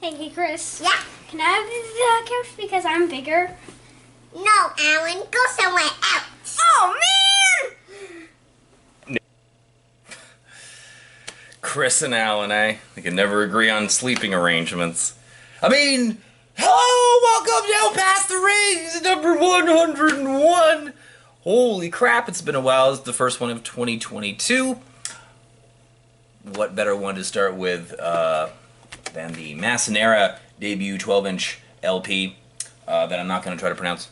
Hey, Chris. Yeah. Can I have the couch because I'm bigger? No, Alan. Go somewhere else. Oh, man! Chris and Alan, eh? They can never agree on sleeping arrangements. I mean, hello, welcome down past the rings, number 101. Holy crap, it's been a while. It's the first one of 2022. What better one to start with than the MASSA NERA debut 12-inch LP that I'm not going to try to pronounce.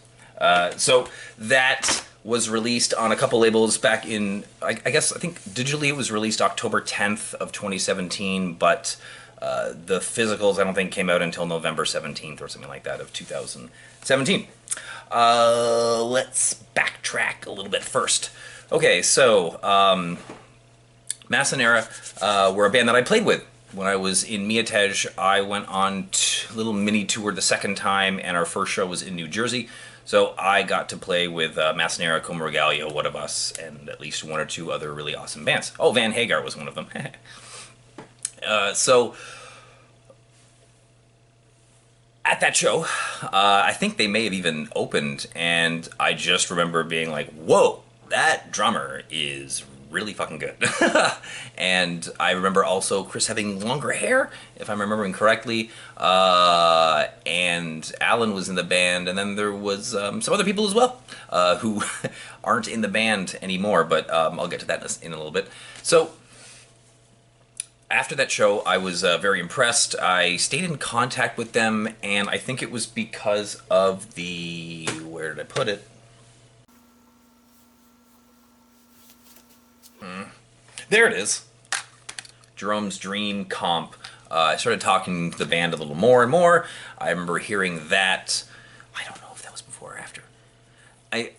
So that was released on a couple labels back in, I think digitally it was released October 10th of 2017, but the physicals I don't think came out until November 17th or something like that of 2017. Let's backtrack a little bit first. Okay, so MASSA NERA were a band that I played with. When I was in Miatej, I went on a little mini tour the second time, and our first show was in New Jersey. So I got to play with MASSA NERA, Como Regalia, What of Us, and at least one or two other really awesome bands. Oh, Van Hagar was one of them. So at that show, I think they may have even opened, and I just remember being like, whoa, that drummer is really fucking good. And I remember also Chris having longer hair, if I'm remembering correctly, and Alan was in the band, and then there was some other people as well who aren't in the band anymore, but I'll get to that in a little bit. So after that show, I was very impressed. I stayed in contact with them, and I think it was because of the, where did I put it? There it is. Jerome's Dream Comp. I started talking to the band a little more and more. I remember hearing that. I don't know if that was before or after. I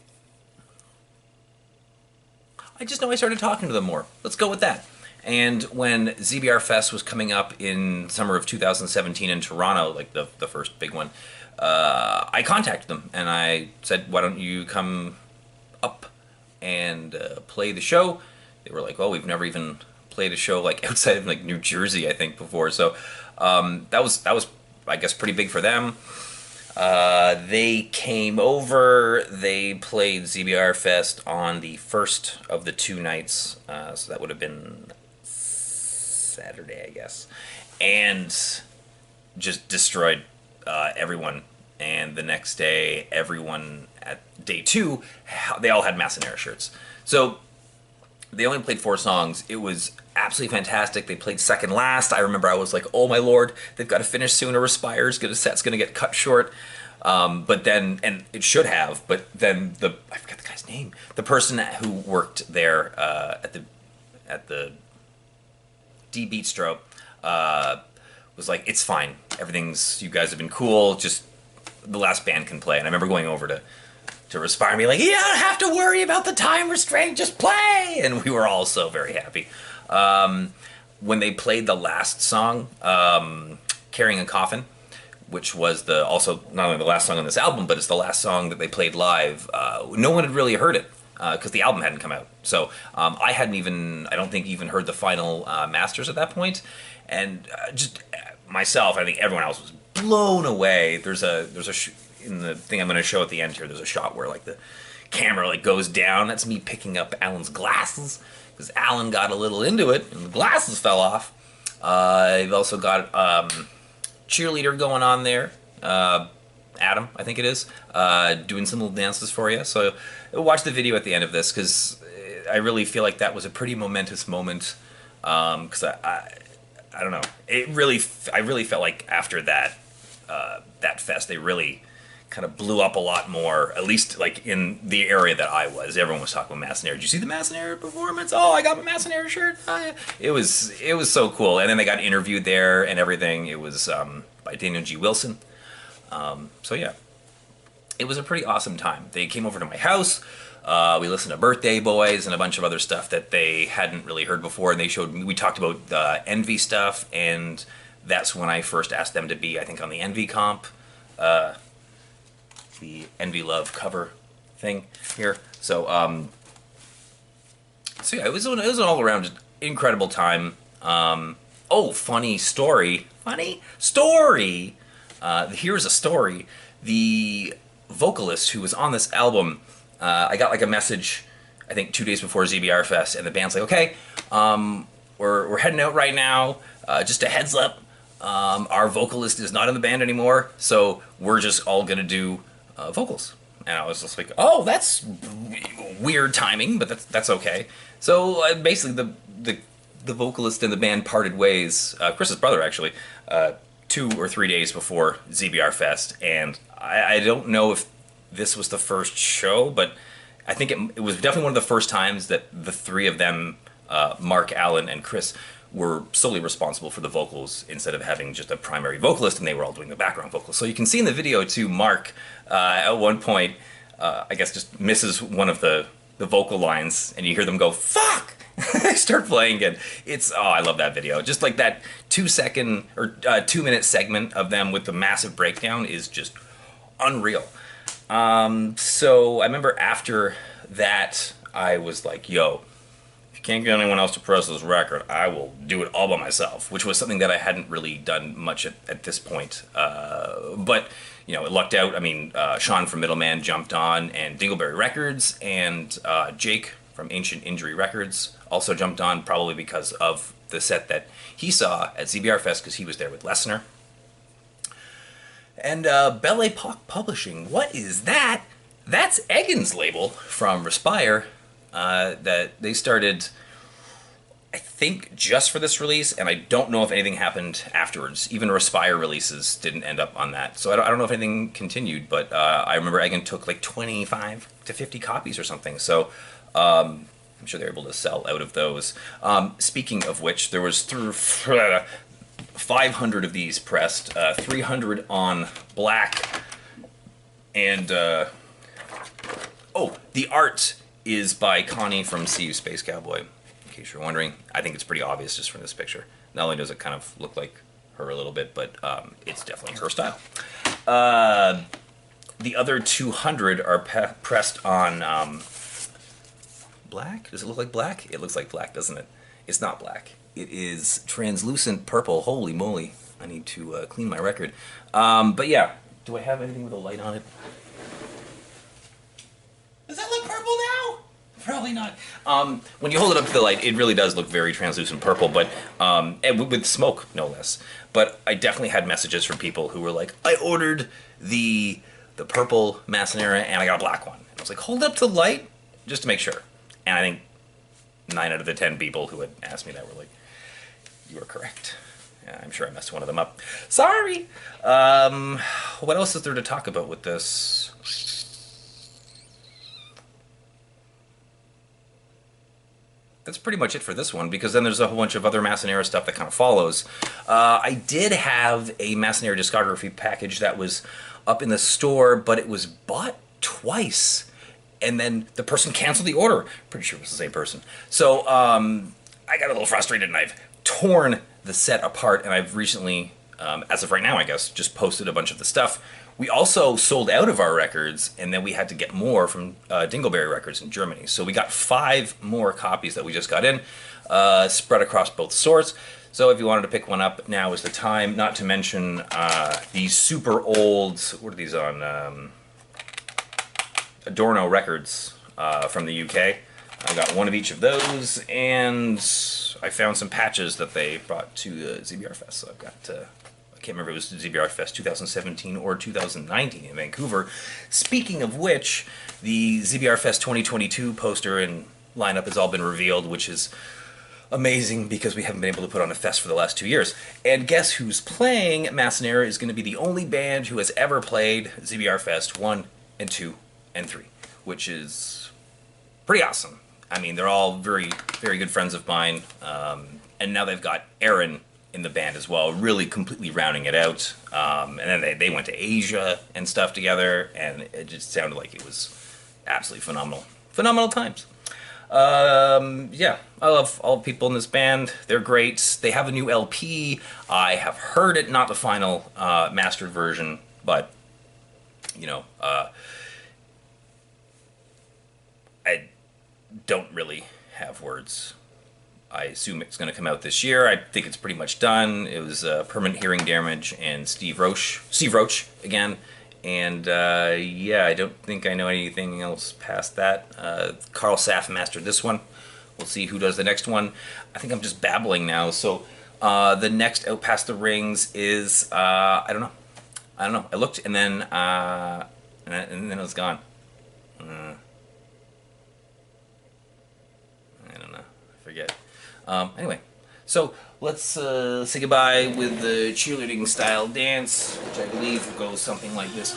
just know I started talking to them more. Let's go with that. And when ZBR Fest was coming up in summer of 2017 in Toronto, like the first big one, I contacted them and I said, why don't you come up and play the show? They were like, well, we've never even played a show like outside of like New Jersey, I think, before. So that was I guess pretty big for them. They came over. They played ZBR Fest on the first of the two nights. So that would have been Saturday, I guess, and just destroyed everyone. And the next day, everyone at day two, they all had MASSA NERA shirts. So they only played 4 songs. It was absolutely fantastic. They played second last. I remember I was like, oh my lord, they've got to finish soon or Aspire's set's going to get cut short. But then, and it should have, but then I forget the guy's name. The person who worked there at the D Beatstro was like, it's fine. You guys have been cool. Just the last band can play. And I remember going over to Respire and be like, you don't have to worry about the time restraint, just play! And we were all so very happy. When they played the last song, Carrying a Coffin, which was also not only the last song on this album, but it's the last song that they played live, no one had really heard it, because the album hadn't come out. So I don't think even heard the final masters at that point, and just myself, I think everyone else was blown away. In the thing I'm going to show at the end here, there's a shot where like the camera like goes down. That's me picking up Alan's glasses because Alan got a little into it and the glasses fell off. They've also got cheerleader going on there, Adam, I think it is, doing some little dances for you. So watch the video at the end of this because I really feel like that was a pretty momentous moment. Because I don't know, I really felt like after that fest, they really kind of blew up a lot more, at least like in the area that I was. Everyone was talking about MASSA NERA. Did you see the MASSA NERA performance? Oh, I got my MASSA NERA shirt. Oh, yeah. It was so cool. And then they got interviewed there and everything. It was by Daniel G. Wilson. So yeah, it was a pretty awesome time. They came over to my house. We listened to Birthday Boys and a bunch of other stuff that they hadn't really heard before. And we talked about the Envy stuff, and that's when I first asked them to be, I think, on the Envy comp. The Envy Love cover thing here. So yeah, it was an all around incredible time. Oh, funny story. Funny story. Here's a story. The vocalist who was on this album, I got like a message, I think 2 days before ZBR Fest, and the band's like, okay, we're heading out right now. Just a heads up, our vocalist is not in the band anymore, so we're just all gonna do vocals. And I was just like, oh, that's weird timing, but that's okay. So basically, the vocalist and the band parted ways. Chris's brother, actually, 2 or 3 days before ZBR Fest, and I don't know if this was the first show, but I think it was definitely one of the first times that the three of them, Mark, Alan, and Chris, were solely responsible for the vocals instead of having just a primary vocalist, and they were all doing the background vocals. So you can see in the video too, Mark at one point, I guess, just misses one of the vocal lines, and you hear them go, "Fuck!" They start playing again. I love that video. Just like that 2-second or 2-minute segment of them with the massive breakdown is just unreal. So I remember after that, I was like, yo, if you can't get anyone else to press this record, I will do it all by myself, which was something that I hadn't really done much at this point. But, you know, it lucked out. I mean, Sean from Middleman jumped on, and Dingleberry Records, and Jake from Ancient Injury Records also jumped on, probably because of the set that he saw at ZBR Fest, because he was there with Lesnar. And Belle Epoque Publishing, what is that? That's Egan's label from Respire that they started, I think, just for this release, and I don't know if anything happened afterwards. Even Respire releases didn't end up on that. So I don't know if anything continued, but I remember Egan took like 25 to 50 copies or something. So I'm sure they're able to sell out of those. Speaking of which, there was 500 of these pressed, 300 on black, and oh, the art is by Connie from See You Space Cowboy, in case you're wondering. I think it's pretty obvious just from this picture. Not only does it kind of look like her a little bit, but it's definitely her style. The other 200 are pressed on black. Does it look like black? It looks like black, doesn't it? It's not black. It is translucent purple. Holy moly. I need to clean my record. But yeah, do I have anything with a light on it? Does that look purple now? Probably not. When you hold it up to the light, it really does look very translucent purple, but and with smoke, no less. But I definitely had messages from people who were like, I ordered the purple MASSA NERA and I got a black one. And I was like, hold it up to the light just to make sure. And I think 9 out of the 10 people who had asked me that were like, you are correct. Yeah, I'm sure I messed one of them up. Sorry! What else is there to talk about with this? That's pretty much it for this one, because then there's a whole bunch of other MASSA NERA stuff that kind of follows. I did have a MASSA NERA discography package that was up in the store, but it was bought twice. And then the person canceled the order. Pretty sure it was the same person. So I got a little frustrated, and I've torn the set apart, and I've recently, as of right now, I guess, just posted a bunch of the stuff. We also sold out of our records, and then we had to get more from Dingleberry Records in Germany. So we got 5 more copies that we just got in, spread across both stores. So if you wanted to pick one up, now is the time. Not to mention these super old, what are these on? Adorno Records from the UK. I got one of each of those, and I found some patches that they brought to the ZBR Fest. So I've got, I can't remember if it was ZBR Fest 2017 or 2019 in Vancouver. Speaking of which, the ZBR Fest 2022 poster and lineup has all been revealed, which is amazing because we haven't been able to put on a fest for the last 2 years. And guess who's playing? MASSA NERA is going to be the only band who has ever played ZBR Fest 1 and 2 and 3, which is pretty awesome. I mean, they're all very, very good friends of mine, and now they've got Aaron in the band as well, really completely rounding it out. And then they went to Asia and stuff together, and it just sounded like it was absolutely phenomenal. Phenomenal times. Yeah, I love all the people in this band. They're great. They have a new LP. I have heard it, not the final mastered version, but, you know, I don't really have words I assume it's going to come out this year. I think it's pretty much done. It was permanent hearing damage and Steve Roach again. And yeah, I don't think I know anything else past that. Carl Saff mastered this one. We'll see who does the next one. I think I'm just babbling now. So the next Out Past the Rings is I don't know. I looked and then and then it was gone. I don't know. I forget. Anyway, so let's say goodbye with the cheerleading style dance, which I believe goes something like this.